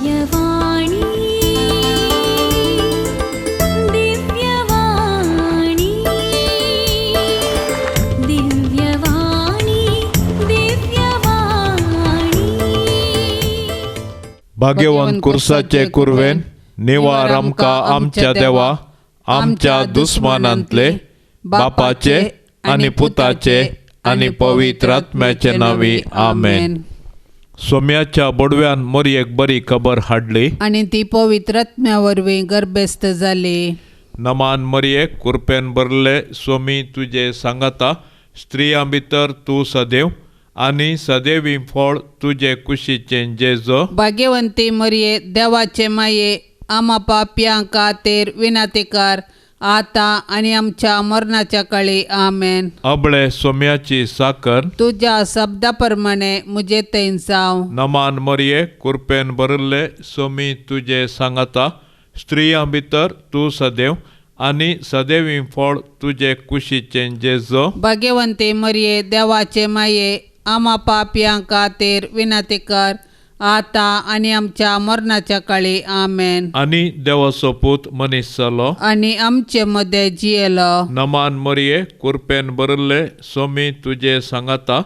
दिव्यवाणी दिव्यवाणी दिव्यवाणी दिव्यवाणी भाग्यवान कुर्साचे कुरवेन निवार आमकां आमच्या देवा आमच्या दुस्मानांतले बापाचे आनी पुताचे आनी पवित्र आत्म्याचे नावी आमेन. सोम्याच्या बोडव्यान मोरयेक बरी खबर हाडली आणि ती पवित्र आत्म्या वरवीं गर्भस्थ जाली. नमान मोरयेक कुरपेन भरले सोमी तुजे सांगाता स्त्रियां भितर तूं सदैव आनी सदैवी फळ तुजे कुशीचें जेजो. भाग्यवंती मरिये देवाचे माये आम्हा पापयां खातीर विनातिकार आता आणि आमच्या मरणाच्या काळी आमेन. अबळे सोम्याची साकर तुझ्या शब्दा प्रमाणे मुझे थंय जाव. नमान मोरये कुरपेन भरले सोमी तुजे सांगाता स्त्रियां भितर तूं सदैव आनी सदैवी फळ तुजे कुशीचें जेजो. भाग्यवंती मरिये देवाचे माये आम्हा पापयां खातीर विनातिकार आता आणि आमच्या मरणाच्या काळी आमेन. आनी देवाचो पूत मनीस जालो आणि आमचे मध्ये जियेलो. नमान मोरये कुरपेन भरले सोमी तुजे सांगाता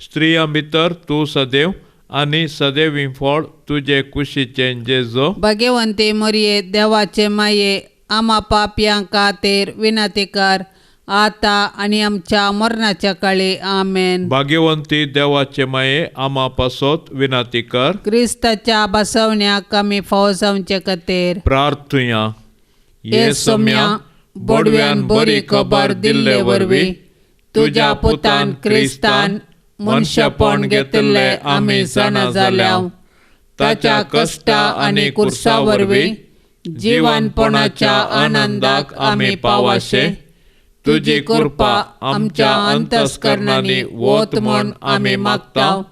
स्त्रियां भितर तूं सदैव आनी सदैवी फळ तुजे कुशीचें जेजो. भाग्यवंती मरिये देवाचे माये आम्हा पापयां खातीर विनातिकार आता आणि आमच्या मरणाच्या काळी आमेन. भाग्यवंती देवाचे माये आम्हा पासोत विनाती कर. क्रिस्ताच्या बसवण्याक आमी फावो जावचे खातीर प्रार्थुया. हे सोम्या बोडव्यान बरी खबर दिल्ले वरवीं तुझ्या पुतान क्रिस्तान मनशापण घेतिल्ले आमी जाणा जाल्याव ताच्या कश्टा आनी कुर्सा वरवीं जिवनपणाच्या आनंदाक आमी पावाशे. तुजी कृपा आमच्या अंतस्करणांनी वोत म्हण आमी मागताव.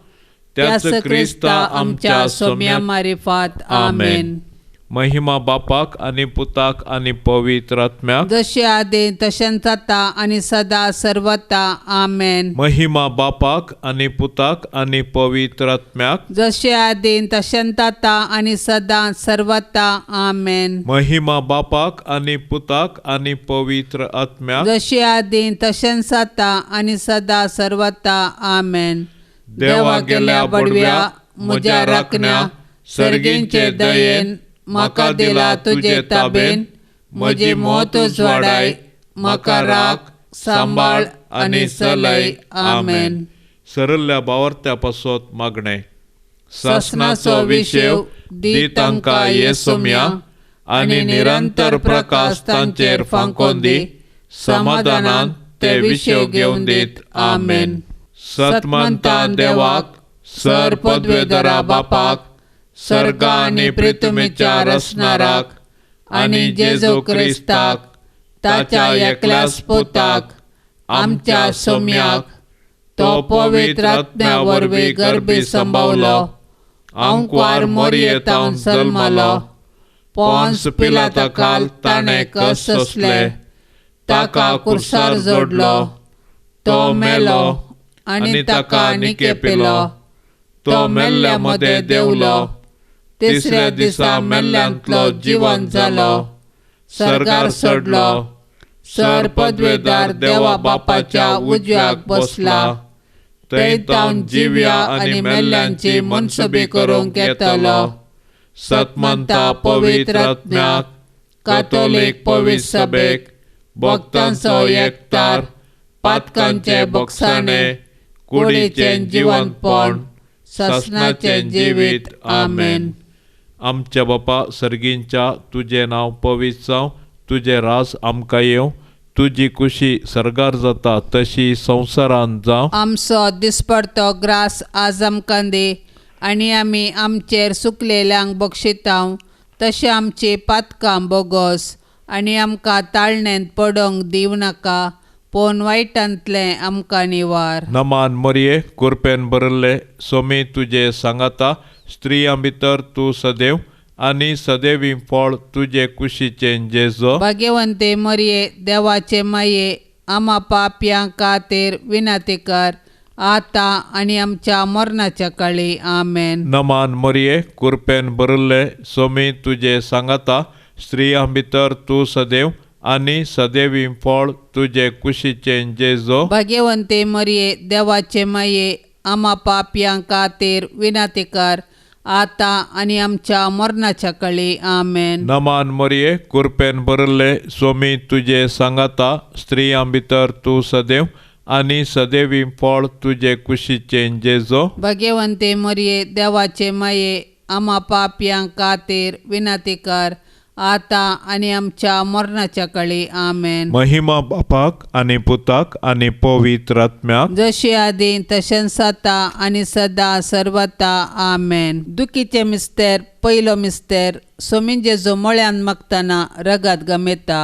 त्याच क्रिस्ता आमच्या सोम्या मारिफात आमेन. महिमा बापाक आनी पुताक आनी पवित्र आत्म्याक जशे आदी तशेंच जाता आनी सदा सर्वता आमेन. महिमा बापाक आनी पुताक आनी पवित्र आत्म्याक जशे आदी तशेंच जाता आनी सदा सर्वता आमेन. महिमा बापाक आनी पुताक आनी पवित्र आत्म्याक जशे आदी तशेंच जाता आनी सदा सर्वता आमेन. देवा गेल्या बडव्या म्हज्या राखण्या सर्गींचे दयेन म्हाका दिला तुजे ताबेन. म्हजी मोत उजवाडाय म्हाका राख सांबाळ आनी चलय आमेन. सरल्ल्या बावर्त्या पासोत मागणे. ससनाचो विशेव दी तांकां ये सोम्या आनी निरंतर प्रकाश तांचेर फांकोन दी. समाधानान ते विशेव घेवन दीत आमेन. सतमंता देवाक सर पदवेदरा बापाक सर्गा आनी पृथ्वीच्या रचणाराक आनी जेजू क्रिस्ताक ताच्या एकल्याच पुताक आमच्या सोम्याक तो पवित्र आत्म्या वरवीं गर्भी संभवलो. अंकवार मोरयेतावन जल्मलो. पोंस पिलाता काल ताणें कस सोंसले. ताका कुर्सार जोडलो. तो मेलो आनी ताका निके पिलो. तो मेल्ल्या मदें देवलो. तिसऱ्या दिसा मेल्ल्यांतलो जिवंत जालो. सर्गार चडलो. सर पदवेदार देवा बापाच्या उजव्याक बसला. थंय तावन जिव्या आनी मेल्ल्यांची मनसुबी करूंक येतलो. सतमंता पवित्र आत्म्याक कातोलीक पवित्र सभेक भक्तांचो एकठार पातकांचे भोगसाणे कुडीचें जिवंतपण ससनाचें जिवीत आमेन. आमच्या बापा सर्गींच्या तुझे नांव पवित्र जावं. तुझे रास आमकां येवं. तुजी कुशी सर्गार जाता तशी संवसारांत जावं. आमचो दिसपडतो ग्रास आज आमकां दी आनी आमी आमचेर सुकलेल्यांक बक्षितांव तशें आमची पातकां बोगोस आनी आमकां ताळणेंत पडोवंक दिवं नाका. पूण वायटांतलें आमकां निवार. नमान मोरये कुरपेन भरले सोमी तुजे सांगाता स्त्रियां भितर तूं सदैव आनी सदैवी फळ तुजे कुशीचें जेजो. भाग्यवंते मरिये देवाचे माये आम्हा पापयां खातीर विनातिकार आता आनी आमच्या मरणाच्या काळी आमेन. नमान मरिये कृपेन भरिल्ले स्वामी तुजे सांगाता स्त्रियां भितर तूं सदैव आनी सदैवी फळ तुजे कुशीचें जेजो. भाग्यवंते मरिये देवाचे माये आम्हा पापयांक खातीर विनंती कर आता आनी आमच्या मरणाच्या काळी आमेन. नमान मरिये कृपेन भरिल्ले स्वामी तुजे सांगाता स्त्रियां भितर तूं सदैव आनी सदैवी फळ तुजे कुशीचें जेजो. भाग्यवंते मरिये देवाचे माये आम्हा पापयांक खातीर विनंती कर आता आनी आमच्या मरणाच्या काळी आमेन. महिमा बापाक आनी पुताक आनी पवित्र आत्म्याक जशी आदी तशेंच आता आनी सदां सर्वता आमेन. दुखीचे मिस्तेर पयलो मिस्तेर स्वामी जेजू मळ्यान मागतना रगत गमेता.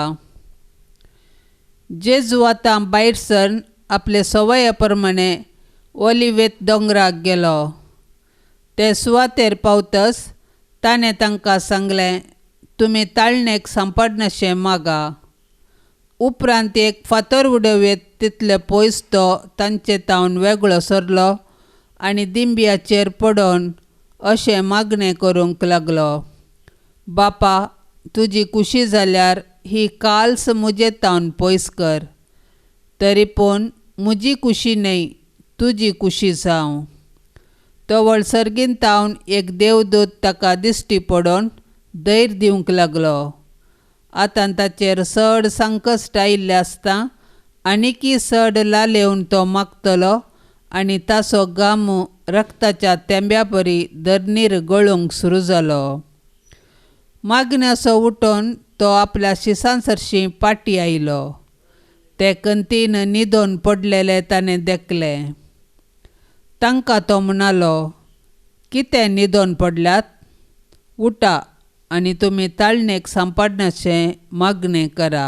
जेजू आतां भायर सरून आपले सवये प्रमाणे ओलिवेत दोंगराक गेलो. ते सुवातेर पावतच ताणें तांकां सांगलें, तुमी ताळणेक सांपडनाशें मागा. उपरांत एक फातर उडोवेत तितले पयस तो तांचे तावन वेगळो सरलो आनी दिंब्याचेर पडोवन अशें मागणें करूंक लागलो, बापा तुजी कुशी जाल्यार ही काल्स म्हजे तावन पयस कर. तरी पूण म्हजी कुशी न्हय तुजी कुशी जावं. तवळ सर्गीन तावन एक देवदूत ताका दिश्टी पडोवन धैर्य दिवंक लागलो. आतां ताचेर चड संकश्ट आयिल्लें आसता आनीकी चड लालेवन तो मागतलो आनी ताचो गामू रक्ताच्या तेंब्या परी धरणीर गळूंक सुरू जालो. मागण्याचो उठोवन तो आपल्या शिसां सरशी पाटी आयलो. ते कंतीन न्हिदोन पडलेले ताणें देखले. तांकां तो म्हणालो, कितें न्हिदोन पडल्यात? उठा आनी तुमी ताळणेक सांपडनाशें मागणें करा.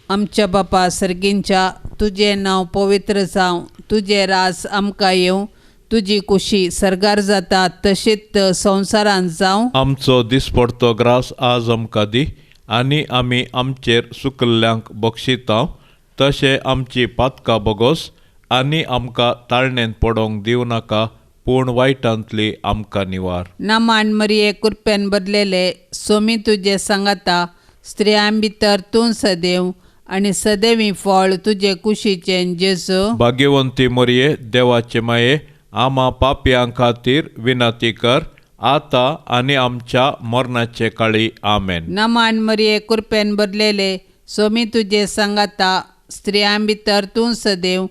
आमच्या बापा सर्गींच्या तुजें नांव पवित्र जावं, तुजें रास आमकां येवं, तुजी कुशी सर्गार जाता तशीच संवसारांत जावं. आमचो दिसपडतो ग्रास आज आमकां दी आनी आमी आमचेर चुकल्ल्यांक बक्षितांव तशें आमची पातकां बोगोस आनी आमकां ताळणेंत पडोवंक दिवं नाका पूण वायटांतली आमकां निवार. नामान मरिये कृपेन भरलेले स्वामी तुजे सांगाता स्त्रियां भितर तूं सदैव आनी सदैवी फळ तुजे कुशीचें जेजू. भाग्यवंती मरिये देवाचे माये आम्हा पापयां खातीर विनंती कर आता आनी आमच्या मरणाचे काळी आमेन. नामान मरिये कृपेन भरलेले स्वामी तुजे सांगाता स्त्रियां भितर तूं सदैव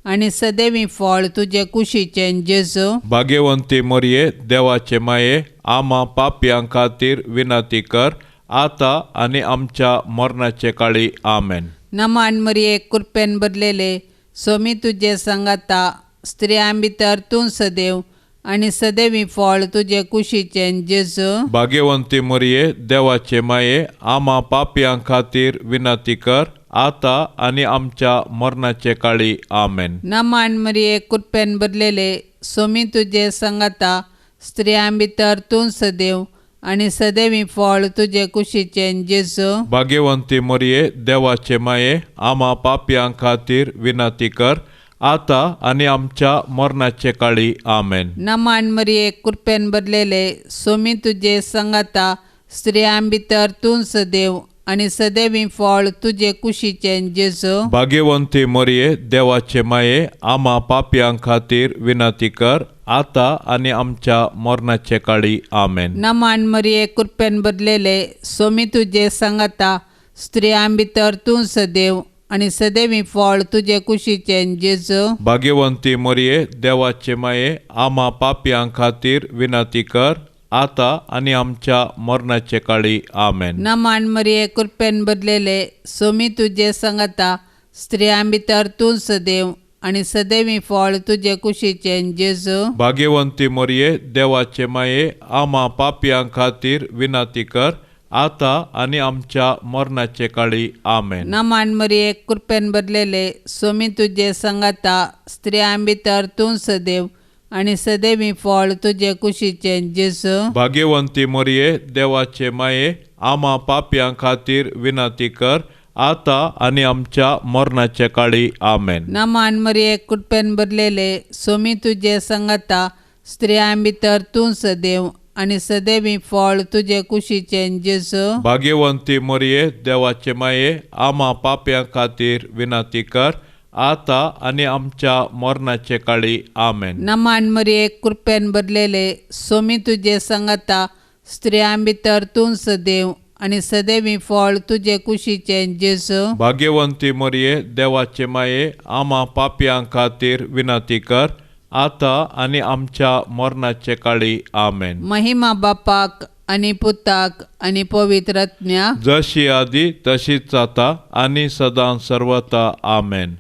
आनी सदैवी फळ तुजे कुशीचें जेजू. भाग्यवंती मरिये देवाचे माये आम्हा पापयां खातीर विनंती कर आता आनी आमच्या मरणाचे काळी आमेन. नमान मरिये कृपेन भरलेले स्वामी तुजे सांगाता स्त्रियां भितर तूं सदैव आनी सदैवी फळ तुजे कुशीचें जेजू. भाग्यवंती मरिये देवाचे माये आम्हा पापयां खातीर विनंती कर आता आनी आमच्या मरणाचे काळी आमेन. नमान मरिये कृपेन भरलेले स्वामी तुजे सांगाता स्त्रियां भितर तूं सदैव आनी सदैवी फळ तुजे कुशीचें जेजू. भाग्यवंती मरिये देवाचे माये आम्हा पापयां खातीर विनंती कर आता आनी आमच्या मरणाचे काळी आमेन. नमान मरिये कृपेन भरलेले स्वामी तुजे सांगाता स्त्रियां भितर तूं सदैव आनी सदैवी फळ तुजे कुशीचें जेजू. भाग्यवंती मरिये देवाचे माये आम्हा पापयां खातीर विनंती कर आता आनी आमच्या मरणाचे काळी आमेन. नमान मरिये कृपेन भरलेले स्वामी तुजे सांगाता स्त्रियां भितर तूं सदैव आनी सदैवी फळ तुजे कुशीचें जेजू. भाग्यवंती मरिये देवाचे माये आम्हा पापयां खातीर विनंती कर आता आनी आमच्या मरणाचे काळी आमेन. नमान मरिये कृपेन भरलेले स्वामी तुजे सांगाता स्त्रियां भितर तूं सदैव आनी सदैवी फळ तुजे कुशीचें जेजू. भाग्यवंती मरिये देवाचे माये आम्हा पापयां खातीर विनंती कर आता आनी आमच्या मरणाचे काळी आमेन. नमान मरिये कृपेन भरलेले स्वामी तुजे सांगाता स्त्रियां भितर तूं सदैव आनी सदैवी फळ तुजे कुशीचें जेजू. भाग्यवंती मरिये देवाचे माये आम्हा पापयां खातीर विनंती कर आता आणि आमच्या मरणाच्या काळी आमेन. नमान मरिये कृपेन भरलेले सोमी तुझे संगता स्त्रियां भितर तूं सदैव आणि सदैवी फळ तुझे कुशीचे जेजू. भाग्यवंती मरिये देवाचे माये आम्हा पाप्यां खातीर विनंती कर आता आणि आमच्या मरणाचे काळी आमेन. नमान मरिये कृपेन भरलेले सोमी तुझे संगता स्त्रियां भितर तूं सदैव आणि सदैवी फळ तुझे कुशीचे जेजू. भाग्यवंती मरिये देवाचे माये आम्हा पाप्यां खातीर विनंती कर आता आणि आमच्या मरणाचे काळी आमेन. महिमा बापाक आणि पुताक आणि पवित्रज्ञा जशी आदी तशीच आता आणि सदां सर्वता आमेन.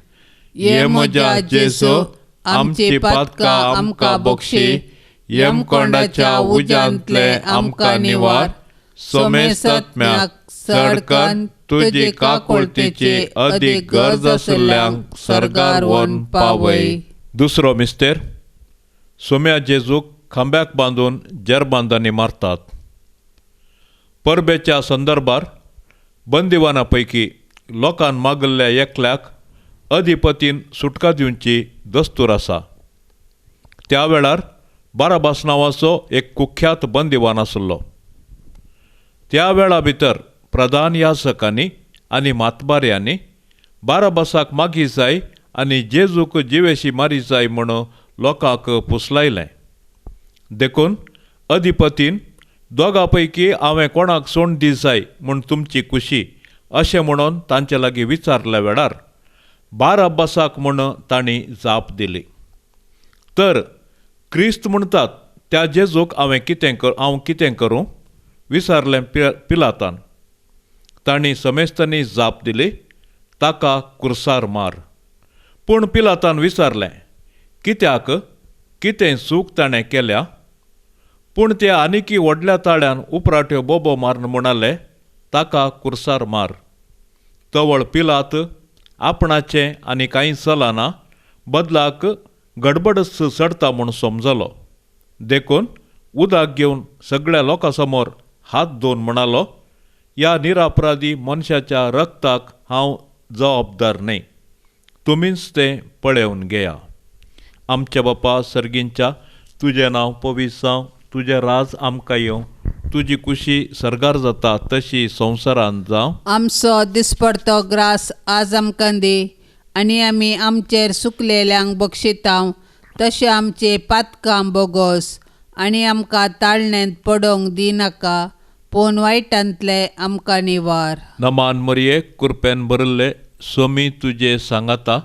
ये म्हज्या जेजू आमची पातकां आमकां बक्षी, यमकोंडाच्या उज्यांतले आमकां निवार, सोमेसत्म्याक सडकन तुजी काकुळतेची अदीक गरज आशिल्ल्यांक सर्गार व्हरून पावय. दुसरो मिस्तेर सोम्या जेजूक खांब्याक बांदून जेरबांदांनी मारतात. परबेच्या संदर्भार बंदिवाना पैकी लोकान मागल्ल्या एकल्याक अधिपतीन सुटका दिवची दस्तूर आसा. त्या वेळार बाराबास नांवाचो एक कुख्यात बंदिवान आसलो. त्या वेळा भितर प्रधान याजकांनी आनी मातबाऱ्यांनी बाराबासाक मागी जाय आनी जेजूक जिवेशी मारी जाय म्हणून लोकांक पुसलायलें. देखून अधिपतीन दोगां पैकी हांवें कोणाक सोंड दी जाय म्हूण तुमची खुशी अशें म्हणून तांचे लागीं विचारल्या वेळार बाराबासाक म्हणून तांणी जाप दिली. तर क्रिस्त म्हणटात त्या जेजूक हांव कितें करूं विचारलें पिलातान. तांणी समेस्तांनी जाप दिली, ताका कुर्सार मार. पूण पिलातान विचारलें, कित्याक? कितें चूक ताणें केल्या? पूण ते आनिकी व्हडल्या ताळ्यान उपराट्यो बोबो मारन म्हणाले, ताका कुर्सार मार. तवळ पिलात आपणाचें आनी कांय चलना बदलाक गडबडच सडटा म्हूण समजलो. देखून उदक घेवन सगळ्या लोकां समोर हात धुवन म्हणालो, ह्या निरापराधी मनशाच्या रक्ताक हांव जबाबदार न्हय. तुमीच तें पळोवन घेया. आमच्या बापा सर्गींच्या तुजें नांव पवित्र जावं, तुजें राज आमकां येवं, तुजी खुशी सर्गार जाता तशी संवसारांत जावं. आमचो दिसपडतो ग्रास आज आमकां दी आनी आमी आमचेर सुकलेल्यांक बक्षितांव तशें आमचे पातकां बोगोस आनी आमकां ताळणेंत पडोवंक दिनाका, पूण वायटांतले आमकां निवार. नमान मरिये कृपेन भरिल्ले सोमी तुजे सांगाता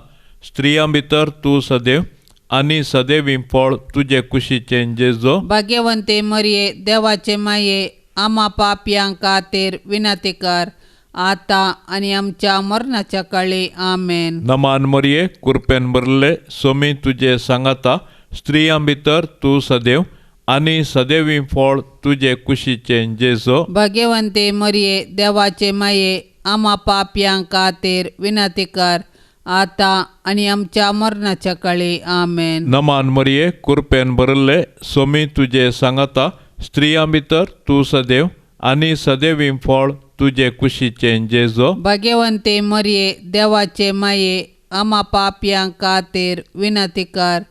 स्त्रियां भितर तूं सदैव आनी सदैवी फळ तुजे कुशीचें जेजू. भाग्यवंते मरिये देवाचे माये आम्हा पापयांक खातीर विनंती कर आता आनी आमच्या मरणाच्या काळी आमेन. नमान मरिये कृपेन भरिल्ले सोमी तुजे सांगाता स्त्रियां भितर तूं सदैव आनी सदैवी फळ तुजे कुशीचें जेजू. भाग्यवंते मरिये देवाचे माये आम्हा पापयांक खातीर विनंती कर आता आनी आमच्या मरणाच्या काळी आमेन. नमान मरिये कृपेन भरिल्ले सोमी तुजे सांगाता स्त्रियां भितर तूं सदैव आनी सदैवी फळ तुजे कुशीचें जेजू. भाग्यवंते मरिये देवाचे माये आम्हा पापयांक खातीर विनंती कर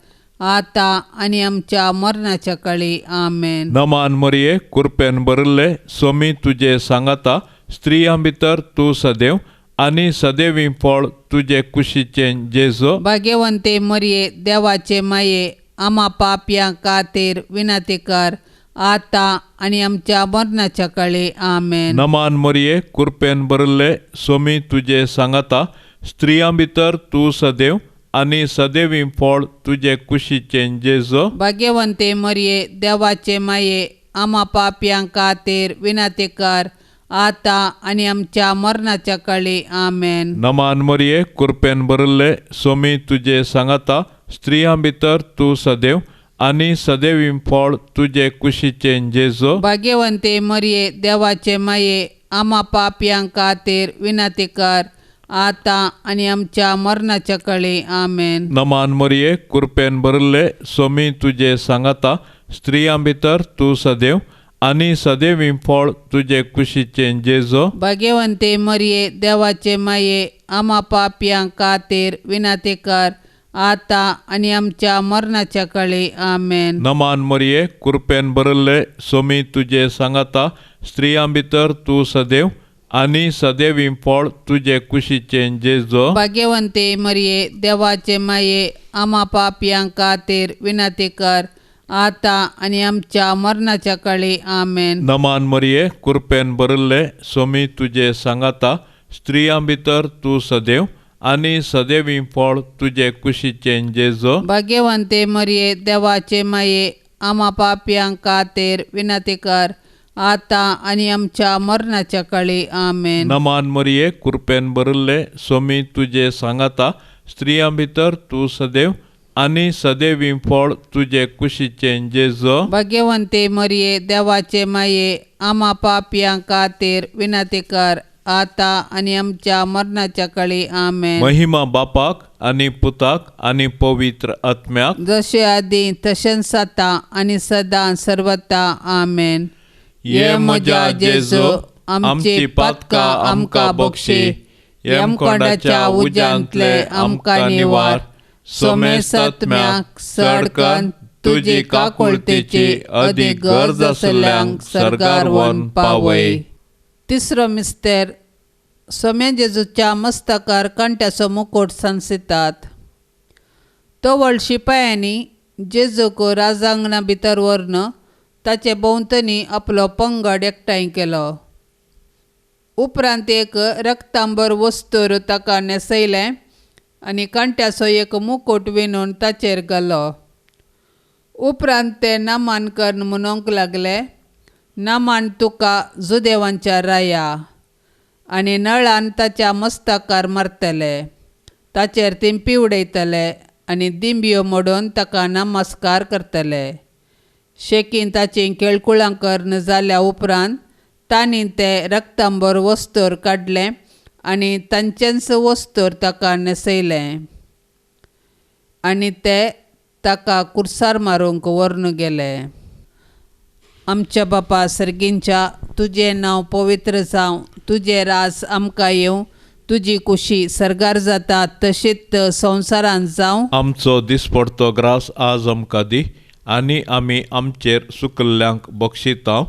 आता आनी आमच्या मरणाच्या काळी आमेन. नमान मरिये कृपेन भरिल्ले सोमी तुजे सांगाता स्त्रियां भितर तूं सदैव आनी सदैवी फळ तुजे कुशीचें जेजू. भाग्यवंते मरिये देवाचे माये आम्हा पापयांक खातीर विनंती कर आता आनी आमच्या मरणाच्या काळी आमेन. नमान मरिये कृपेन भरिल्ले सोमी तुजे सांगाता स्त्रियां भितर तूं सदैव आनी सदैवी फळ तुजे कुशीचें जेजू. भाग्यवंते मरिये देवाचे माये आम्हा पापयांक खातीर विनंती कर आता आनी आमच्या मरणाच्या काळी आमेन. नमान मरिये कृपेन भरिल्ले सोमी तुजे सांगाता स्त्रियां भितर तूं सदैव आनी सदैवी फळ तुजे कुशीचें जेजू. भाग्यवंते मरिये देवाचे माये आम्हा पापयांक खातीर विनंती कर आता आनी आमच्या मरणाच्या काळी आमेन. नमान मरिये कृपेन भरिल्ले सोमी तुजे सांगाता स्त्रियां भितर तूं सदैव आनी सदैवी फळ तुजे कुशीचे जेजो भाग्यवंते मरिये देवाचे माये आम्हा पापयांक खातीर विनंती कर आता आनी आमच्या मरणाच्या काळी आमेन. नमान मरिये कृपेन भरले सोमी तुजे सांगाता स्त्रियां भितर तूं सदैव आनी सदैवी फळ तुजे कुशीचे जेजो भाग्यवंते मरिये देवाचे माये आम्हा पापयांक खातीर विनंती कर आता आनी आमच्या मरणाच्या काळी आमेन. नमान मरिये कृपेन भरले सोमी तुजे सांगाता स्त्रियां भितर तूं सदैव आनी सदैवी फळ तुजे कुशीचे जेजो भाग्यवंते मरिये देवाचे माये आम्हा पापयांक खातीर विनंती कर आता आनी आमच्या मरणाच्या काळी आमेन. नमान मरिये कृपेन भरले सोमी तुजे सांगाता स्त्रियां भितर तूं सदैव आनी सदैवी फळ तुजे कुशीचे जेजो भाग्यवंते मरिये देवाचे माये आम्हा पापयांक खातीर विनंती कर आता आनी आमच्या मरणाच्या काळी आमेन. महिमा बापाक आनी पुताक आनी पवित्र आत्म्याक जशे आदी तशेंच आता आनी सदां सर्वता आमेन. ये म्हज्या जेजो आमची पातकां आमकां बक्षी यमकोंडाच्या उज्यांतले आमकां निवार सोमे सत्म्याक सडकन तुजी काकुळतेची अदीक गरज आसल्यांक सरकार वन पावय. तिसरो मिस्तेर सोम्या जेजूच्या मस्तकार कंट्याचो मुकुट सांसितात. तो व्हड शिपायांनी जेजूक राजांगणा भितर व्हरून ताचे भोंवतणी आपलो पंगड एकठांय केलो. उपरांत एक रक्तांबर वस्तूर ताका न्हेसयलें आनी कंट्याचो एक मुकुट विणून ताचेर घालो. उपरांत ते नामान करून म्हणूंक लागले, नामान तुका जुदेवांच्या राया आनी नळान ताच्या मस्तकार मारतले, ताचेर तिंपी उडयतले आनी दिंब्यो मोडून ताका नमस्कार करतले. शेकीन ताची केळकुळां करून जाल्या उपरांत तांणी ते रक्तांबर वस्तूर काडलें आनी तांचेंच वस्तूर ताका न्हेसयलें आनी ते ताका कुर्सार मारूंक व्हरून गेले. आमच्या बापा सर्गींच्या तुजें नांव पवित्र जावं, तुजें राज आमकां येवं, तुजी कुशी सरगार जाता तशीच संवसारांत जावं. आमचो दिसपडतो ग्रास आज आमकां दी आनी आमी आमचेर सुकल्ल्यांक बक्षितांव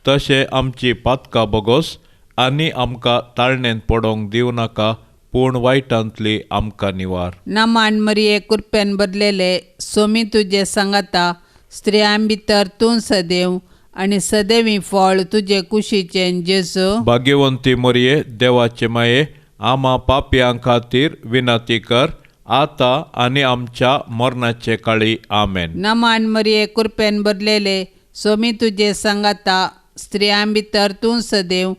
तशें आमची पातकां बोगोस आनी आमकां ताळणेन पडोवंक दिवं नाका पूण वायटांतली आमकां निवार. नामान मरिये कृपेन भरलेले सोमी तुजे सांगाता स्त्रियां भितर तूं सदैव आनी सदैवी फळ तुजे कुशीचें जेजू भाग्यवंती मरिये देवाचे माये आम्हा पापयां खातीर विनंती कर आता आनी आमच्या मरणाचे काळी आमेन. नामान मरिये कृपेन भरलेले सोमी तुजे सांगाता स्त्रियां भितर तूं सदैव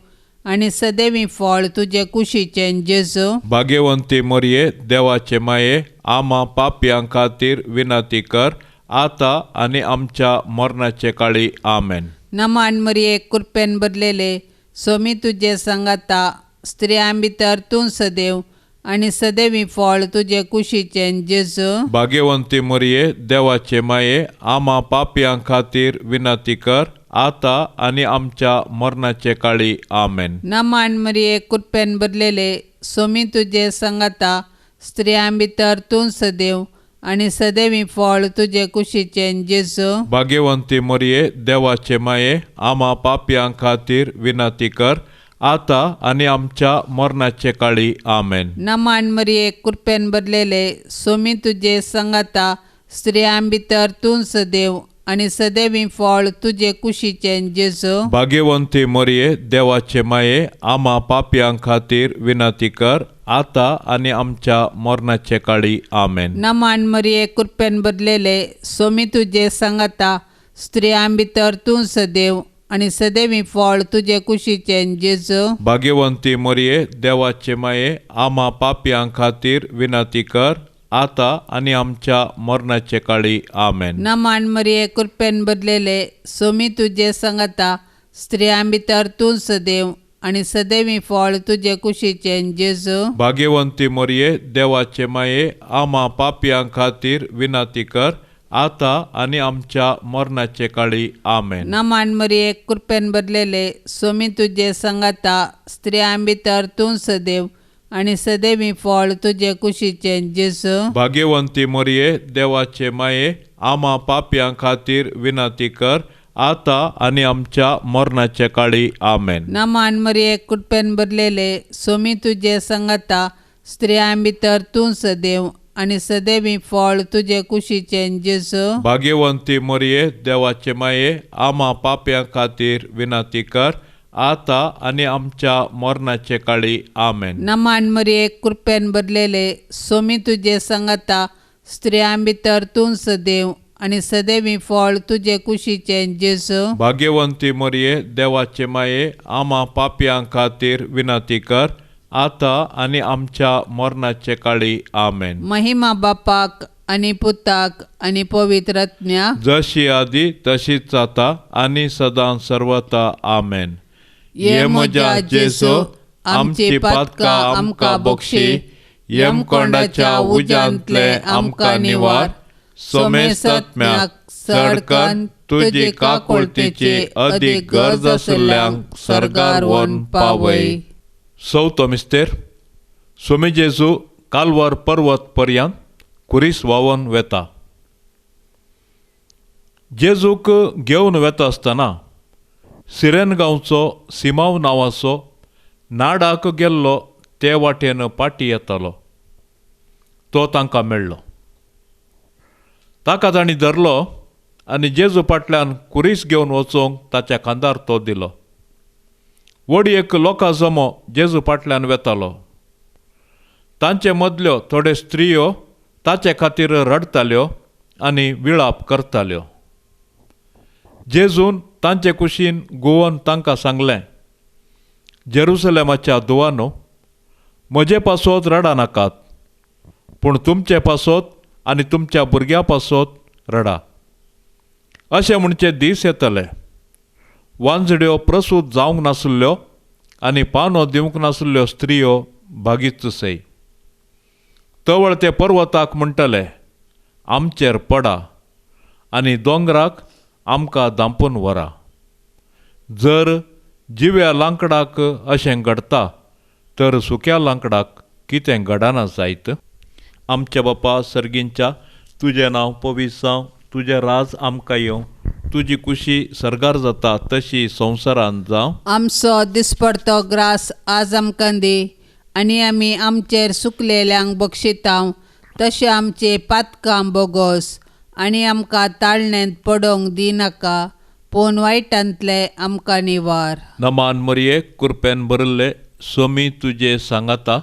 आनी सदैवी फळ तुजे कुशीचें जेजू भाग्यवंती मरिये देवाचे माये आम्हा पापयां खातीर विनंती कर आता आनी आमच्या मरणाचे काळी आमेन. नमान मरिये कृपेन भरलेले सोमी तुजे सांगाता स्त्रियां भितर तूं सदैव आनी सदैवी फळ तुजे कुशीचें जेजू भाग्यवंती मरिये देवाचे माये आम्हा पापयां खातीर विनंती कर आता आनी आमच्या मरणाचे काळी आमेन. नमान मरिये कृपेन भरलेले सोमी तुजे सांगाता स्त्रियां भितर तूं सदैव आनी सदैवी फळ तुजे कुशीचें जेजू भाग्यवंती मरिये देवाचे माये आम्हा पापयां खातीर विनंती कर आता आनी आमच्या मरणाचे काळी आमेन. नमान मरिये कृपेन भरलेले सोमी तुजे सांगाता स्त्रियां भितर तूं सदैव आनी सदैवी फळ तुजे कुशीचें जेजू भाग्यवंती मरिये देवाचे माये आम्हा पापयां खातीर विनंती कर आता आनी आमच्या मरणाचे काळी आमेन. नमान मरिये कृपेन भरलेले सोमी तुजे सांगाता स्त्रियां भितर तूं सदैव आनी सदैवी फळ तुजे कुशीचें जेजू भाग्यवंती मरिये देवाचे माये आम्हा पापयां खातीर विनंती कर आता आनी आमच्या मरणाचे काळी आमेन. नमान मरिये कृपेन भरलेले सोमी तुजे सांगाता स्त्रियां भितर तूं सदैव आनी सदैवी फळ तुजे कुशीचें जेजू भाग्यवंती मरिये देवाचे माये आम्हा पापयां खातीर विनंती कर आता आणि आमच्या मरणाचे काळी आमेन. नमान मरिये कृपेन भरलेले स्वामी तुझे संगाता स्त्रियां भितर तूं सदैव आणि सदैवी फळ तुझे कुशीचे जेसू. भाग्यवंती मरिये देवाचे माये आम्हा पाप्यां खातीर विनंती कर आता आणि आमच्या मरणाच्या काळी आमेन. नमान मरिये कृपेन भरलेले स्वामी तुझे संगाता स्त्रियां भितर तूं सदैव आणि सदैवी फळ तुझे कुशीचे जेसू. भाग्यवंती मरिये देवाचे माये आम्हा पाप्यां खातीर विनंती कर आता आणि आमच्या मरणाचे काळी आमेन. नमान मरिये कृपेन भरलेले स्वामी तुझे संगाता स्त्रियां भितर तूं सदैव आणि सदैवी फळ तुझे कुशीचे जेसू. भाग्यवंती मरिये देवाचे माये आम्हा पाप्यां खातीर विनंती कर आता आणि आमच्या मरणाचे काळी आमेन. महिमा बापाक आणि पुताक आणि पवित्र आत्म्या जशी आधी तशीच आता आणि सदां सर्वता आमेन. ये म्हज्या जेसू आमची पातकां आमकां बक्षी, यमकोंडाच्या उजांतले आमकां निवार, सोमेस आत्म्याक सडकन तुजी काकुळतीची अदीक गरज आशिल्ल्यांक सर्गार व्हरून पावय. चवथो मिस्तेर स्वामी जेजू कालवार पर्वत पर्यंत कुरीस वावन वेता. जेजूक घेवन वेता आसतना सिरेन गांवचो सिमाव नांवाचो नाडाक गेल्लो ते वाटेन पाटी येतालो. तो तांकां मेळ्ळो. ताका तांणी धरलो आनी जेजू फाटल्यान कुरीस घेवन वचोंक ताच्या खांदार तो दिलो. वडयेक लोकां जमो जेजू फाटल्यान वेतालो. तांचे मदल्यो थोडे स्त्रियो ताचे खातीर रडताल्यो आनी विळाप करताल्यो. जेजून तांचे कुशीन घुंवोन तांकां सांगलें, जेरुसलेमाच्या धुवानो, म्हजे पासत रडा नाकात, पूण तुमचे पासत आनी तुमच्या भुरग्यां पासत रडा. अशें म्हणचे दीस येतले, वांजड्यो प्रसूत जावंक नासल्यो आनी पानो दिवंक नासल्यो स्त्रियो भागीच सै. तवळ ते पर्वताक म्हणटले, आमचेर पडा, आनी दोंगराक आमकां धांपून व्हरा. जर जिव्या लांकडाक अशें घडता तर सुक्या लांकडाक कितें घडना जायत. आमच्या बापा सर्गींच्या तुजें नांव पवित्र जावं, तुजें राज आमकां येवं, तुजी कुशी सरगार जाता तशी संवसारांत जावं. आमचो दिसपडतो ग्रास आज आमकां दी, आनी आमी आमचेर सुकलेल्यांक बक्षितांव तशें आमचे पातकां बोगोस, आनी आमकां ताळणेंत पडोवंक दिनाका, पूण वायटांतले आमकां निवार. नमान मरिये कृपेन भरिल्ले स्वामी तुजे सांगाता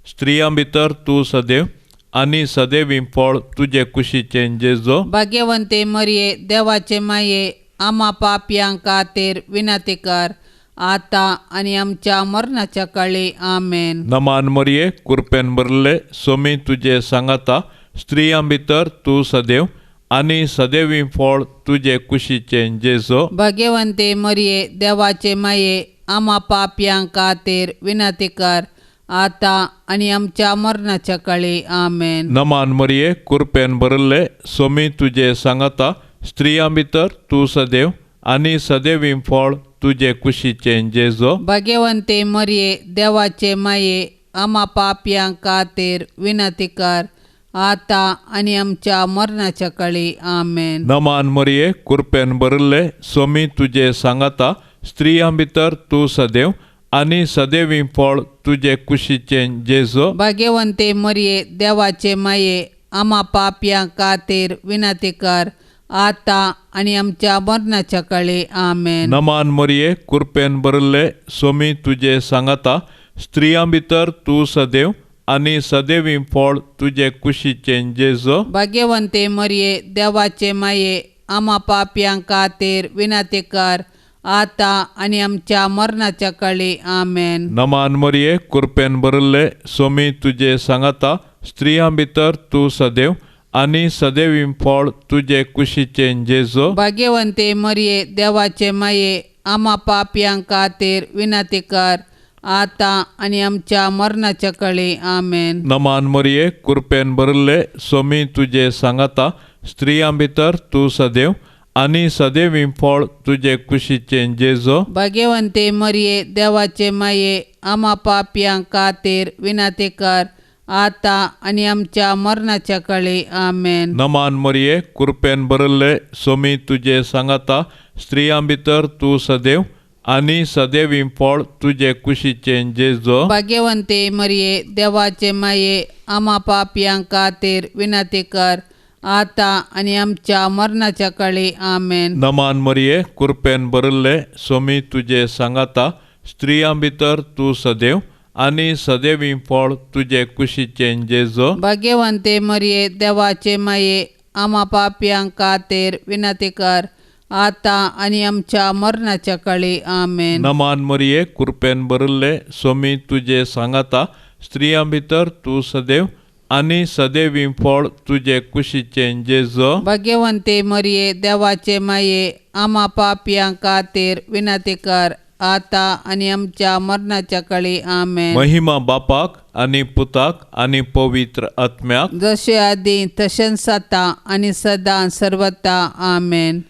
स्त्रियां भितर तूं सदैव आनी सदैवी फळ तुजे कुशीचें जेजो. भाग्यवंते मरिये देवाचे माये आम्हा पापयां खातीर विनंती कर आता आनी आमच्या मरणाच्या काळी आमेन. नमान मरिये कृपेन भरिल्ले स्वामी तुजे सांगाता स्त्रियां भितर तूं सदैव आनी सदैवी फळ तुजे कुशीचें जेजो. भाग्यवंते मरिये देवाचे माये आम्हा पापयां खातीर विनंती कर आता आनी आमच्या मरणाच्या काळी आमेन. नमान मरिये कृपेन भरिल्ले स्वामी तुजे सांगाता स्त्रियां भितर तूं सदैव आनी सदैवी फळ तुजे कुशीचें जेजो. भाग्यवंते मरिये देवाचे माये आम्हा पापयां खातीर विनंती कर आता आनी आमच्या मरणाच्या काळी आमेन. नमान मरिये कृपेन भरिल्ले स्वामी तुजे सांगाता स्त्रियां भितर तूं सदैव आनी सदैवी फळ तुजे कुशीचें जेजो. भाग्यवंते मरिये देवाचे माये आम्हा पापयां खातीर विनंती कर आता आनी आमच्या मरणाच्या काळी आमेन. नमान मरिये कृपेन भरिल्ले स्वामी तुजे सांगाता स्त्रियां भितर तूं सदैव आनी सदैवी फळ तुजे कुशीचें जेजो. भाग्यवंते मरिये देवाचे माये आम्हा पापयां खातीर विनंती कर आता आनी आमच्या मरणाच्या काळी आमेन. नमान मरिये कृपेन भरिल्ले स्वामी तुजे सांगाता स्त्रियां भितर तूं सदैव आनी सदैवी फळ तुजे कुशीचें जेजो. भाग्यवंते मरिये देवाचे माये आम्हा पापयां खातीर विनंती कर आता आनी आमच्या मरणाच्या काळी आमेन. नमान मरिये कृपेन भरिल्ले स्वामी तुजे सांगाता स्त्रियां भितर तूं सदैव आनी सदैवीं फळ तुजे कुशीचें जेजो. भाग्यवंते मरिये देवाचे माये आम्हा पापयां खातीर विनाती कर आता आनी आमच्या मरणाच्या काळी आमेन. नमान मरिये कृपेन भरले सोमी तुजे सांगाता स्त्रियां भितर तूं सदैव आनी सदैवीं फळ तुजे कुशीचें जेजो. भाग्यवंते मरिये देवाचे माये आम्हा पापयां खातीर विनाती कर आता आनी आमच्या मरणाच्या काळी आमेन. नमान मरिये कृपेन भरले सोमी तुजे सांगाता स्त्रियां भितर तूं सदैव आनी सदैवीं फळ तुजे कुशीचें जेजो. भाग्यवंते मरिये देवाचे माये आम्हा पापयां खातीर विनाती कर आता आनी आमच्या मरणाच्या काळी आमेन. नमान मरिये कृपेन भरले सोमी तुजे सांगाता स्त्रियां भितर तूं सदैव आनी सदैवीं फळ तुजे कुशीचें जेजो. भाग्यवंते मरिये देवाचे माये आम्हा पापयां खातीर विनाती कर आता आनी आमच्या मरणाच्या काळी आमेन. महिमा बापाक आनी पुताक आनी पवित्र आत्म्याक जशे आदी तशेंच आता आनी सदां सर्वता आमेन.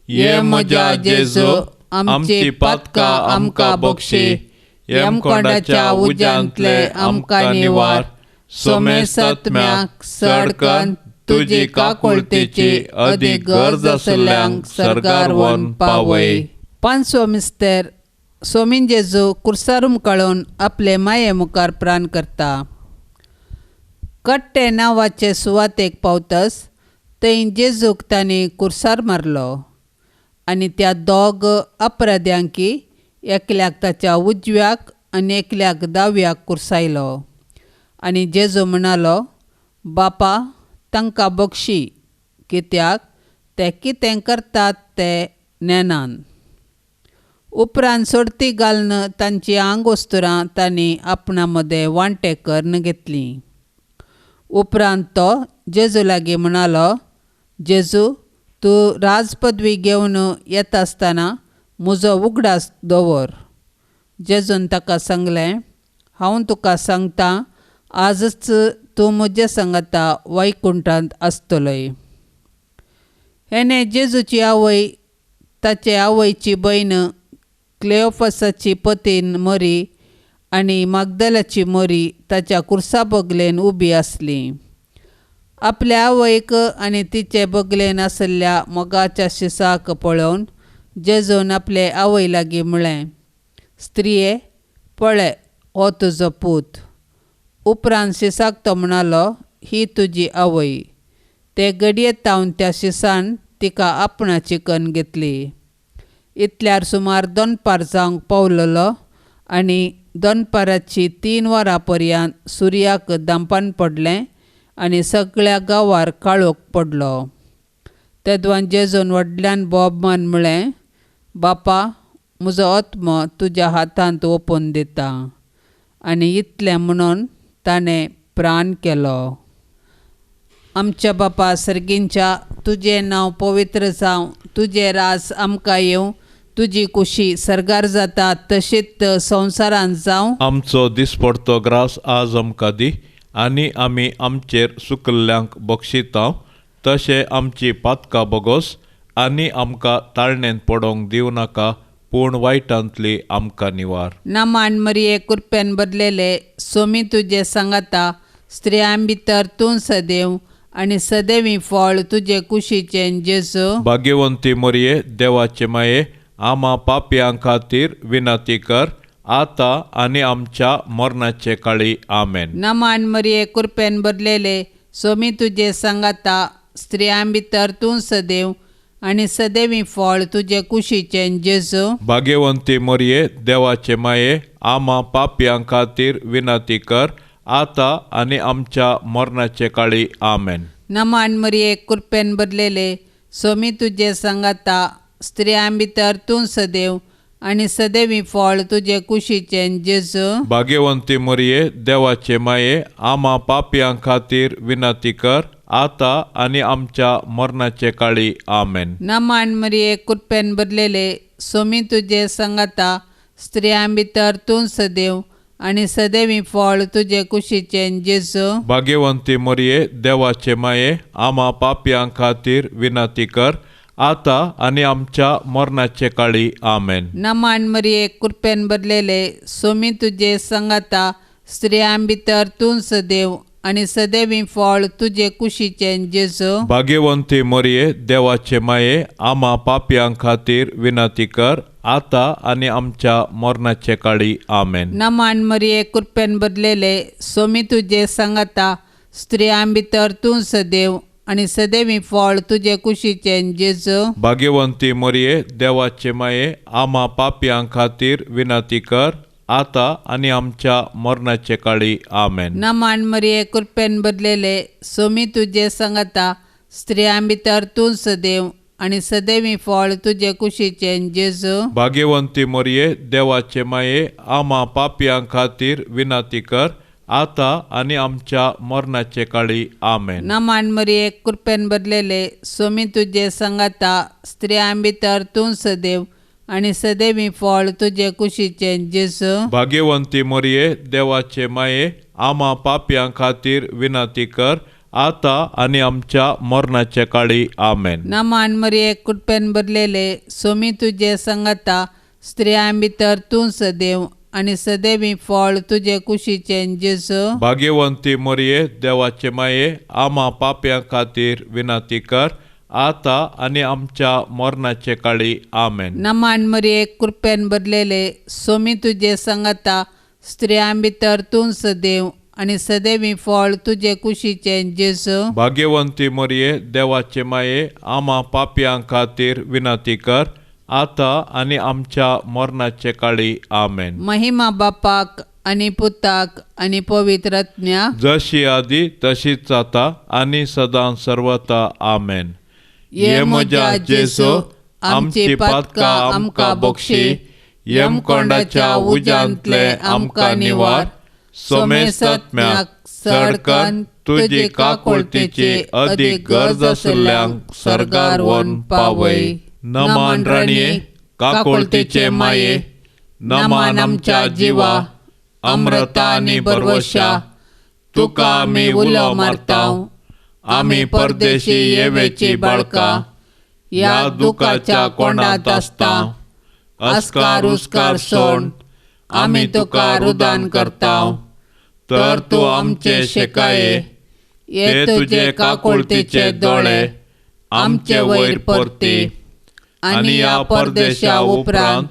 ये म्हज्या जेजो आमची पातकां आमकां बक्षी. यमकोंडाच्या उज्यांतले आमकां निवार. सोमे सत्म्याक सडकन तुजी काकुळतेची अदीक गरज आसल्यांक सरकार वन पावय. पांचवो मिस्तेर सोमीन जेजू कुर्सारूम काडून आपले माये मुखार प्राण करता. कट्टे नांवाचे सुवातेक पावतस थंय जेजूक तांणी कुर्सार मारलो आनी त्या दोग अपराध्यांकी एकल्याक ताच्या उजव्याक आनी एकल्याक दाव्याक कुर्सायलो. आनी जेजू म्हणालो, बापा तांकां बक्षी कित्याक ते कितें करतात ते नेनान. उपरांत सोडती घालन तांची आंगोस्तुरां तांणी आपणा मदें वांटे करून घेतलीं. उपरांत तो जेजू लागीं म्हणालो, जेजू तूं राजपदवी घेवन येता आसतना म्हजो उगडास दवर. जेजून ताका सांगलें, हांव तुका सांगतां आजच तूं म्हजे सांगाता वैकुंठांत आसतलोय. हेणे जेजूची आवय ताचे आवयची भयण क्लेओफसाची पतीन मरी आनी मागदलाची मरी ताच्या कुर्सा बगलेन उबी आसली. आपल्या आवयक आनी तिचे बगलेन आसल्या मोगाच्या शिसाक पळोवन जेजून आपले आवय लागीं म्हळें, स्त्रिये पळय हो तुजो पूत. उपरांत शिसाक तो म्हणालो, ही तुजी आवय. ते घडयेत तावन त्या शिसान तिका आपणाची कन्न घेतली. इतल्यार सुमार दनपार जावंक पावलोलो आनी दनपाराची 3 वरां पर्यंत सुर्याक दांपान पडलें आनी सगळ्या गांवार काळोख पडलो. तेदवान जेजून व्हडल्यान बोबमान म्हळें, बापा म्हजो आत्मो तुज्या हातांत ओपून दिता. आनी इतलें म्हणून ताणें प्राण केलो. आमच्या बापा सर्गींच्या तुजें नांव पवित्र जावं. तुजें रास आमकां येवं. तुजी कुशी सरगार जाता तशीच संवसारांत जावं. आमचो दिसपडतो ग्रास आज आमकां दी आनी आमी आमचेर सुकल्ल्यांक बक्षितांव तशें आमची पातकां बोगोस आनी आमकां ताळणेन पडोवंक दिवं नाका पूण वायटांतली आमकां निवार. नामान मरिये कृपेन भरलेले सोमी तुजे सांगाता स्त्रियां भितर तूं सदैव आनी सदैवीं फळ तुजे कुशीचें जेजू. भाग्यवंती मरिये देवाचे माये आम्हा पापयां खातीर विनाती कर आता आनी आमच्या मरणाचे काळी आमेन. नामान मरिये कृपेन भरलेले सोमी तुजे सांगाता स्त्रियां भितर तूं सदैव आनी सदैवीं फळ तुजे कुशीचें जेजू. भाग्यवंती मरिये देवाचे माये आम्हा पापयां खातीर विनाती कर आता आनी आमच्या मरणाचे काळी आमेन. नमान मरिये कृपेन भरलेले सोमी तुजे सांगाता स्त्रियां भितर तूं सदैव आनी सदैवीं फळ तुजे कुशीचें जेजू. भाग्यवंती मरिये देवाचे माये आम्हा पापयां खातीर विनाती कर आता आनी आमच्या मरणाचे काळी आमेन. नमान मरिये कृपेन भरलेले सोमी तुजे सांगाता स्त्रियां भितर तूं सदैव आणि सदैवी फळ तुझे कुशीचे जेजू. भाग्यवंती मरिये देवाचे माये आम्हा पापयां खातीर विनंती कर आता आणि आमच्या मरणाचे काळी आमेन. नमान मरिये कृपेन भरलेले सोमी तुझे संगता स्त्रियां भितर तूं सदैव आणि सदैवी फळ तुझे कुशीचे जेजू. भाग्यवंती मरिये देवाचे माये आम्हा पापयां खातीर विनंती कर आता आणि आमच्या मरणाचे काळी आमेन. नमान मरिये कृपेन भरलेले सोमी तुझे संगता स्त्रियां भितर तूं सदैव आणि सदैवी फळ तुझे कुशीचे जेजू. भाग्यवंती मरिये देवाचे माये आम्हा पापयां खातीर विनंती कर आता आणि आमच्या मरणाचे काळी आमेन. नमान मरिये कृपेन भरलेले सोमी तुझे संगता स्त्रियां भितर तूं सदैव आणि सदैवी फळ तुझे कुशीचे जेजू. भाग्यवंती मरिये देवाचे माये आम्हा पापयां खातीर विनंती कर आता आणि आमच्या मरणाचे काळी आमेन. नमान मरिये कृपेन भरलेले सोमी तुझे संगता स्त्रियां भितर तूं सदैव आणि सदैवी फळ तुझे कुशीचे जेजू. भाग्यवंती मरिये देवाचे माये आम्हा पापयां खातीर विनंती कर आता आणि आमच्या मरणाचे काळी आमेन. नमान मरिये कृपेन भरलेले सोमी तुझे संगता स्त्रियां भितर तूं सदैव आणि सदैवी फळ तुझे कुशीचे जेजू. भाग्यवंती मरिये देवाचे माये आम्हा पापयां खातीर विनंती कर आता आणि आमच्या मरणाचे काळी आमेन. नमान मरिये कृपेन भरलेले सोमी तुझे संगता स्त्रियां भितर तूं सदैव आणि सदैवी फळ तुझे कुशीचे जेजू. भाग्यवंती मरिये देवाचे माये आम्हा पापयां खातीर विनंती कर आता आणि आमच्या मरणाचे काळी आमेन. महिमा बापाक आणि पुताक आणि पवित्र आत्म्या जशी आधी तशीच आता आणि सदां सर्वता आमेन. ये म्हज्या जेजू आमची पातकां आमकां बक्षी यमकोंडाच्या उजांतले आमकां निवार. सोमे सत्म्याक सडकन तुजी काकुळतीची अदीक गरज आशिल्ल्यांक सर्गार व्हरून पावय. नमान राणये काकुळतीचे माये नमान आमच्या जिवा अमृता आनी बरवशा तुका आमी उलो मारताव. आमी परदेशी येवेची बाळकां ह्या दुखाच्या कोंडात आसताव. अस्कार उस्कार सोड आमी तुका रुदान करताव. तर तूं आमचे शेकाये हे तुजे काकुळतीचे दोळे आमचे वयर परती. आनी ह्या परदेशा उपरांत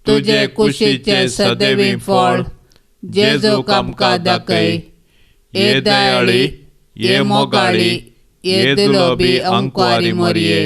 तुजे कुशीचे सदैवी फळ जेजूक आमकां दाखय. ये दयाळी ये मोगाळी ये दुलोबी अंकुआरी मरिये.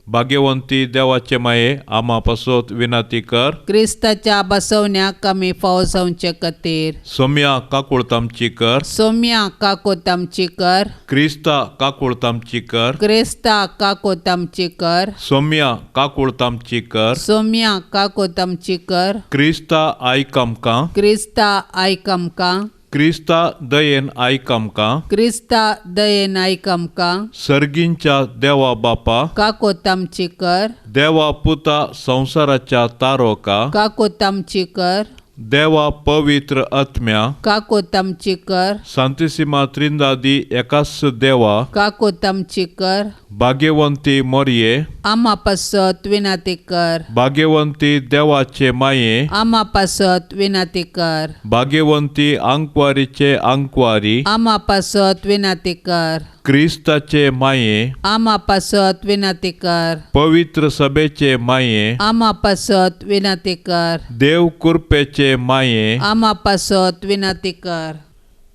भाग्यवंती देवाचे माये आम्हा पासत विनंती कर. क्रिस्ताच्या बसवण्याक आमी फाव जावचे खातीर सोम्या काकुळतामची कर. सोम्या काकोतामची कर. क्रिस्ता काकुळतामची कर. क्रिस्ता काकोतामची कर. सोम्या काकुळतामची कर. सोम्या काकोतामची कर. क्रिस्ता आयक आमकां. क्रिस्ता आयक आमकां. क्रिस्ता दयेन आयक आमकां. क्रिस्ता दयेन आयक आमकां. सर्गींच्या देवा बापा काकोतामची कर. देवा पुता संसाराच्या तारोका काकोतामची कर. देवा पवित्र आत्म्या काकोतामची कर. सांतिसिमा त्रिंदादी एकाच देवा काकोतामची कर. भाग्यवंती मरिये आम्हा पासत विनंती कर. भाग्यवंती देवाचे माये आम्हा पासत विनंती कर. भाग्यवंती अंकवारीचे अंकवारी आम्हा पासत विनंती कर. क्रिस्ताचे माये आम्हा पासत विनंती कर. पवित्र सभेचे माये आम्हा पासत विनंती कर. देव कृपेचे माये आम्हा पासत विनंती कर.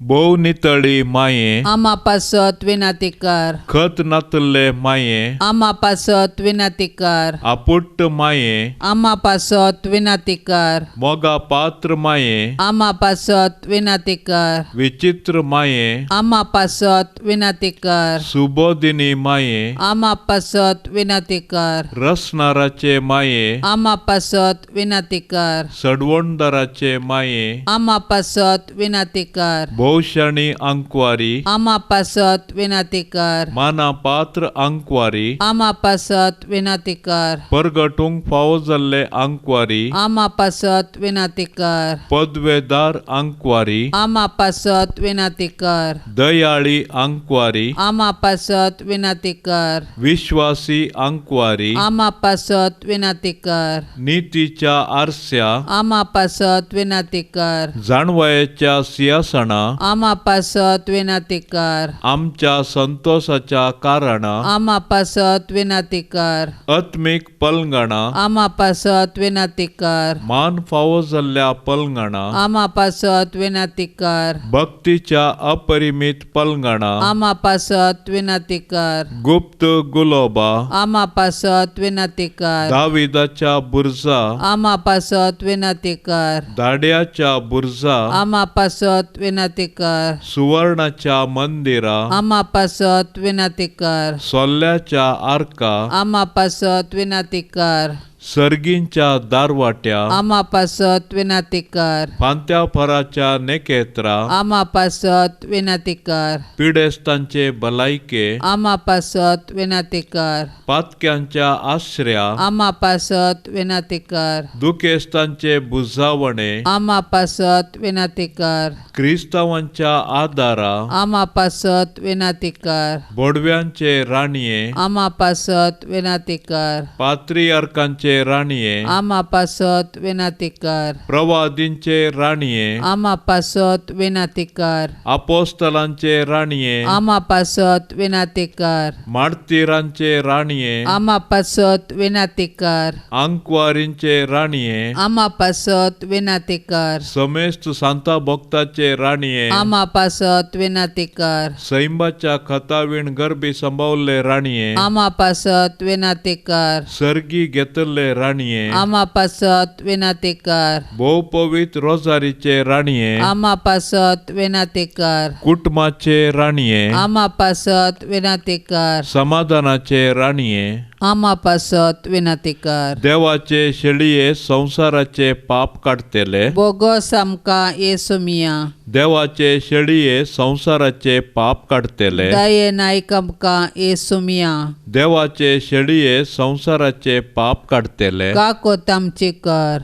भोव नितळी माये आम्हा पासत विनंती कर. खत नातले माये आम्हा पासत विनंती कर. आपुट्ट माये आम्हा पासत विनंती कर. मोगा पात्र माये आम्हा पासत विनंती कर. विचित्र माये आम्हा पासत विनंती कर. सुबोधिनी माये आम्हा पासत विनंती कर. रसनाराचे माये आम्हा पासत विनंती कर. सडवणदाराचे माये आम्हा पासत विनंती कर. भोवशाणी आंकवारी आमा पासत विनंती कर. मानापात्र आंकवारी आमा पासत विनंती कर. परगटूंक फावो जाल्ले आंकवारी आमा पासत विनंती कर. पदवेदार आंकवारी आमा पासत विनंती कर. दयाळी आंकवारी आमा पासत विनंती कर. विश्वासी आंकवारी आमा पासत विनंती कर. नीतीच्या आरस्या आमा पासत विनंती कर. जाणवयाच्या सिंहासना आमा पासत विनंती कर. आमच्या संतोषाच्या कारणा आमा पासत विनंती कर. आत्मिक पलंगणा आमा पासत विनंती कर. मान फावो जाल्ल्या पलंगणा आमा पासत विनंती कर. भक्तीच्या अपरिमित पलंगणा आमा पासत विनंती कर. गुप्त गुलोबा आमा पासत विनंती कर. दाविदाच्या बुरजा आमा पासत विनंती कर. दाड्याच्या बुरजा आमा पासत विनंती कर. सुवर्णाच्या मंदिरा आमा पासत विनंती कर. सोल्ल्याच्या आर्का आमा पासत विनंती कर. सर्गींच्या दारवाट्या आमा पासत विनंती कर. फांत्याफराच्या नेकेत्रा आमा पासत विनंती कर. पिडेस्तांचे भलायके आमा पासत विनंती कर. पातक्यांच्या आश्रया आमा पासत विनंती कर. दुखेस्तांचे बुजावणे आमा पासत विनंती कर. क्रिस्तावांच्या आदारा आमा पासत विनंती कर. बोडव्यांचे राणये आमा पासत विनंती कर. पात्रियार्कांचे राणये आमा पासत विनंती कर. प्रवादींचे राणये आमा पासत विनंती कर. अपोस्तलांचे राणये आमा पासत विनंती कर. मार्तिरांचे राणये आमा पासत विनंती कर. आंकवारींचे राणये आमा पासत विनंती कर. समेस्त सांता भक्ताचे राणये आमा पासत विनंती कर. सैंबाच्या खतावीण गरबी संभावले राणये आमा पासत विनंती कर. सर्गी घेतले राणये आमा पासत विनंती कर. बहुपवित रोजारीचे राणये आमा पासत विनंती कर. कुटुंबाचे राणये आमा पासत विनंती कर. समाधानाचे राणये आमा पासत विनंती कर. देवाचे शेळये संसाराचे पाप काढतेले बोगस आमका येसुमिया. देवाचे शेळये संसाराचे पाप काढतेले दये नायक आमका येसुमिया. देवाचे शेळये संसाराचे पाप काढतेले काको तामची कर.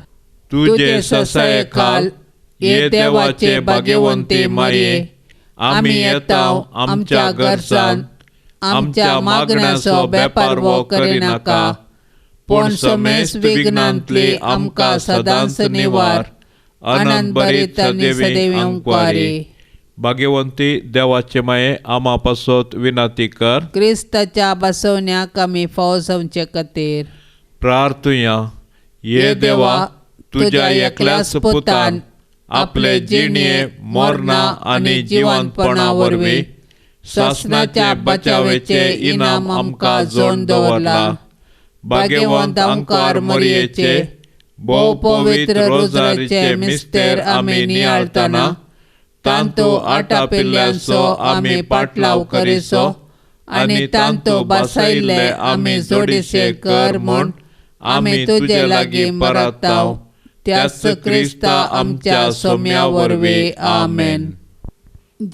तुझे ससाये खाल ये देवाचे भाग्यवंती माये आम्ही येताव आमच्या गरजान आमच्या मागण्याचो बेपार वो करिनाका पण समेस्त विघ्नांतली आमकां सदांच निवार आनंद भरीत सदैव ओंकारी. भाग्यवंती देवाचे माये आमा पासत विनंती कर. क्रिस्ताच्या बसवण्याक आमी फावो जावचे खातीर प्रार्थुया ये देवा तुझ्या एकल्याच पुतान आपले जिणये मोरणा आणि जिवंतपणा वरवीं शासनाच्या बचावेचे इनाम आमकां जोड दवरला. भाग्यवंत ओंकार मरियेचे भोव पवित्र रोजारीचे मिस्तेर आमी नियाळतना तांतो आटा पिल्ल्यांचो आमी पाटलाव करिसो आनी तांतो बसायिल्ले आमी जोडिसे कर म्हूण आमी तुजे लागीं मरताव. त्याच क्रिस्ता आमच्या सोम्या वरवीं आमेन.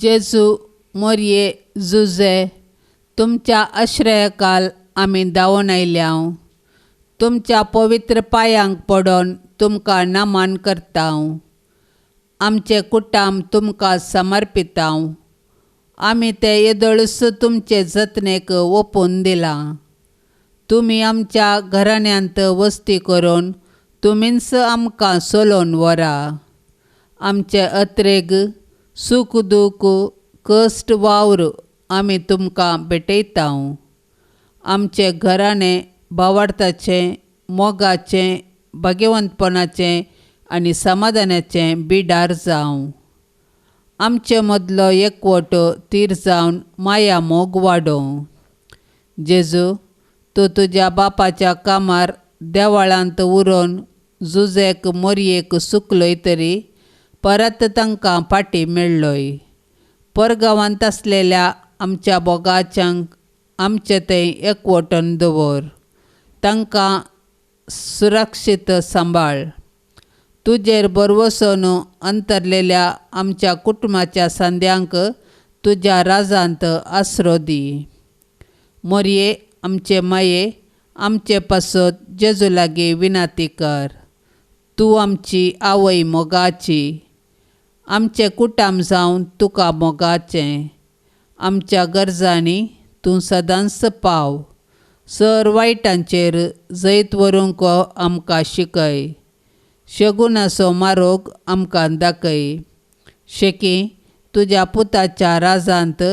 जेजू मोरये जुजे तुमच्या आश्रयकाल आमी धांवून आयल्याव. तुमच्या पवित्र पांयांक पडोन तुमकां नमन करतांव. आमचे कुटाम तुमकां समर्पितांव. आमी ते येदळस तुमचे जतनेक ओपून दिलां. तुमी आमच्या घराण्यांत वस्ती करून तुमीच आमकां सोलोवन व्हरा. आमचे अत्रेग सूख दूख कश्ट वावर आमी तुमकां भेटयतांव. आमचे घराणे भावार्थाचें मोगाचें भाग्यवंतपणाचें आनी समाधानाचें बिडार जावं. आमचे मदलो एकवट तीर जावन माया मोग वाडोवं. जेजू तूं तुज्या बापाच्या कामार देवाळांत उरोवन जुजेक मोरयेक सुकलोय तरी परत तांकां फाटीं मेळ्ळोय. परगांवांत आसलेल्या आमच्या बोगाच्यांक आमचे थंय एकवटून दवर. तांकां सुरक्षीत सांबाळ. तुजेर बरवसून अंतरलेल्या आमच्या कुटुंबाच्या सांद्यांक तुज्या राजांत आसरो दी. मोरये आमचे माये, आमचे पासत जेजू लागीं विनाती कर. तूं आमची आवय मोगाची, आमचे कुटाम जावन तुका मोगाचें. आमच्या गरजांनी तूं सदांच पाव. सर वायटांचेर जैत व्हरूंक आमकां शिकय. शगुनाचो मार्ग आमकां दाखय. शेकी तुज्या पुताच्या राजांत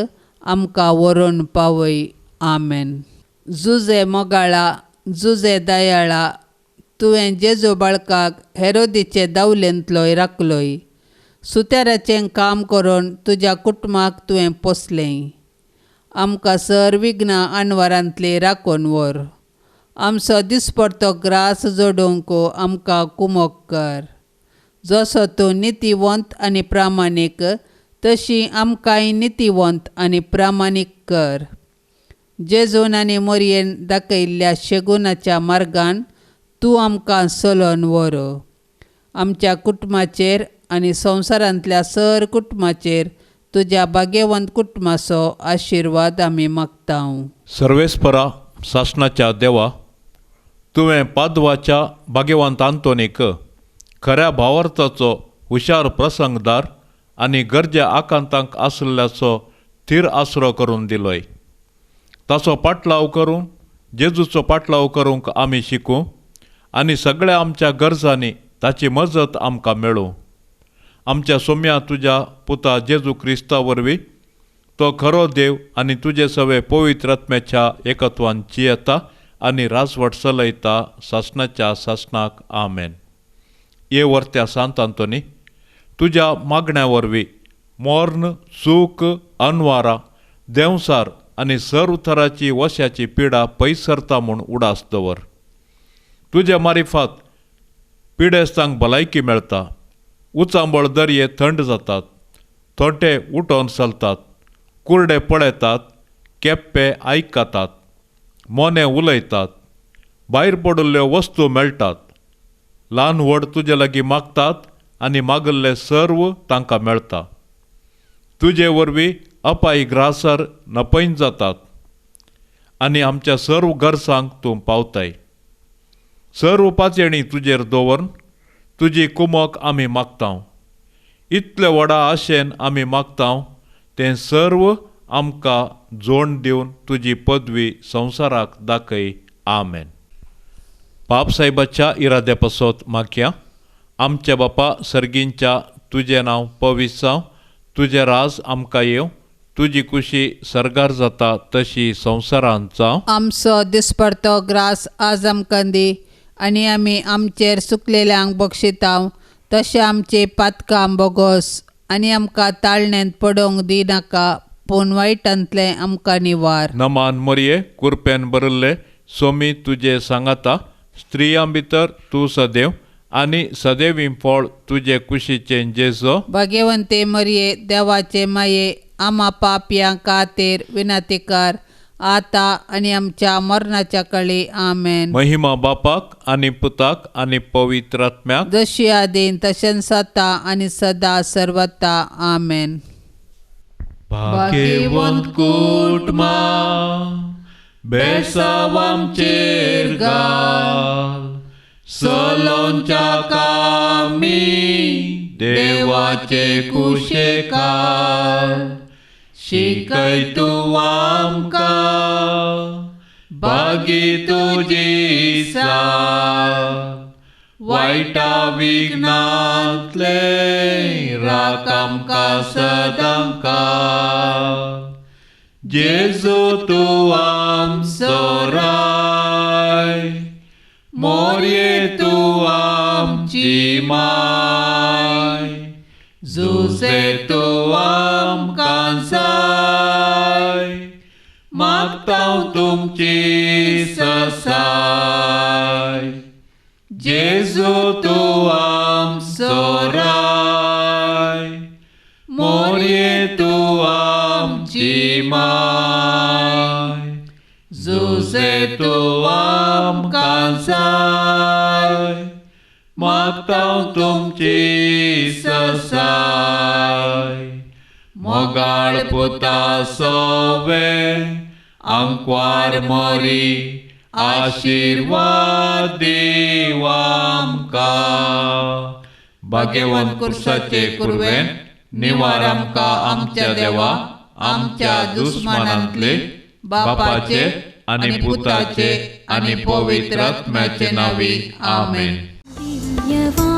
आमकां व्हरून पावय. आमेन. जुजे मोगाळा, जुजे दयाळा, तुवें जेजू बाळकाक हेरोदीचे दावलेंतलोय राखलोय. सुताराचें काम करून तुज्या कुटुंबाक तुवें पोसलें. आमकां सर विघ्नां आनवारांतली राखून व्हर. आमचो दिसपडटो ग्रास जोडूंक आमकां कुमोग कर. जसो तूं नितीवंत आनी प्रामाणीक, तशी आमकांय नितीवंत आनी प्रामाणीक कर. जेजून आनी मोरयेन दाखयल्ल्या शेगुनाच्या मार्गान तूं आमकां चलोवन व्हर. आमच्या कुटुंबाचेर आनी संवसारांतल्या सर कुटुंबाचेर तुज्या भाग्यवंत कुटुंबाचो आशिर्वाद आमी मागतांव. सर्वेस्परा सासणाच्या देवा, तुवें पाद्वाच्या भाग्यवंत आंतोनीक खऱ्या भावार्थाचो हुशार प्रसंगदार आनी गरजे आकांतांक आसल्याचो थीर आसरो करून दिलोय. ताचो पाटलाव करून जेजूचो पाटलाव करूंक आमी शिकूं आनी सगळ्या आमच्या गरजांनी ताची मजत आमकां मेळूं. आमच्या सोम्या तुज्या पुता जेजू क्रिस्ता वरवीं तो खरो देव आनी तुजे सवे पवित्र आत्म्याच्या एकत्वान जियेता आनी राजवट चलयता सासणाच्या सासणाक. आमेन. ये वर्त्या सांत आंतोनी, तुज्या मागण्या वरवीं मोर्न, सूख, अनवारा, देंवसार आनी सर उतराची वश्याची पिडा पयस सरता म्हूण उडास दवर. तुज्या मारिफात पिडेस्तांक भलायकी मेळटा. उचांबळ दर्ये थंड जातात. थोटे उठोन चलतात. कुर्डे पळयतात. केप्पे आयकतात. मोने उलयतात. भायर पडिल्ल्यो वस्तू मेळटात. ल्हान व्हड तुजे लागीं मागतात आनी मागल्ले सर्व तांकां मेळटा. तुजे वरवीं अपाय ग्रासर नपैन जातात आनी आमच्या सर्व गरजांक तूं पावताय. सर्व पाचेणी तुजेर दवरून तुजी कुमोक आमी मागतांव. इतले व्हडा आशेन आमी मागतांव तें सर्व आमकां जोड दिवन तुजी पदवी संवसाराक दाखय. आमेन. बाप साहेबाच्या इराद्या पासत मागया. आमच्या बापा सर्गींच्या तुजें नांव पवित्र जावं. तुजें राज आमकां येवं. तुजी कुशी सरगार जाता तशी संवसारांत जावं. आमचो दिसपडटो ग्रास आज आमकां दी आनी आमी आमचेर चुकलेल्यांक बक्षितांव. तशें आमचे पातकां बोगोस आनी आमकां ताळण्यांत पडोवंक दिनाका, पूण वायटांतलें आमकां निवार. नमान मोरये, कुरपेन बरल्ले सोमी तुजे सांगाता. स्त्रियां भितर तूं सदैव आनी सदैवीं फळ तुजे कुशीचें जेजो. भाग्यवंते मरये, देवाचे माये, आमा पापयां खातीर विनाती कर, आता आनी आमच्या मरणाच्या काळी. आमेन. महिमा बापाक आनी पुताक आनी पवित्र आत्म्याक, जशी आदीन तशेंच आता आनी सदा सर्वता. आमेन. भाग्यवंत कुटुंबा बेसाव आमचेर घाल. सलोंच्या कामी देवाचे कुशेकार. शिकय तूं आमकां भागी तुजी साथ. वायटा विघ्नांतले राख आमकां सदांकां. जेजू तूं आमचो राय. मोरये तूं आमची माय. जुजे तूं आमकां जाय. मागतांव तुमची ससाय. जेजू तूं आमचो राय. मोरये तूं आमची माय. जुजे तूं आमकां जाय. मागता तुमची ससाय मोगाळ पुता सोवे अंकवार मोरी आशीर्वाद देवा आमकां भाग्यवान कुर्साचे कुरवेन निवार आमकां आमच्या देवा आमच्या दुस्मानांतले बापाचे आनी पुताचे आनी पवित्र आत्म्याचे नावी आमेन. दिव्यवाणी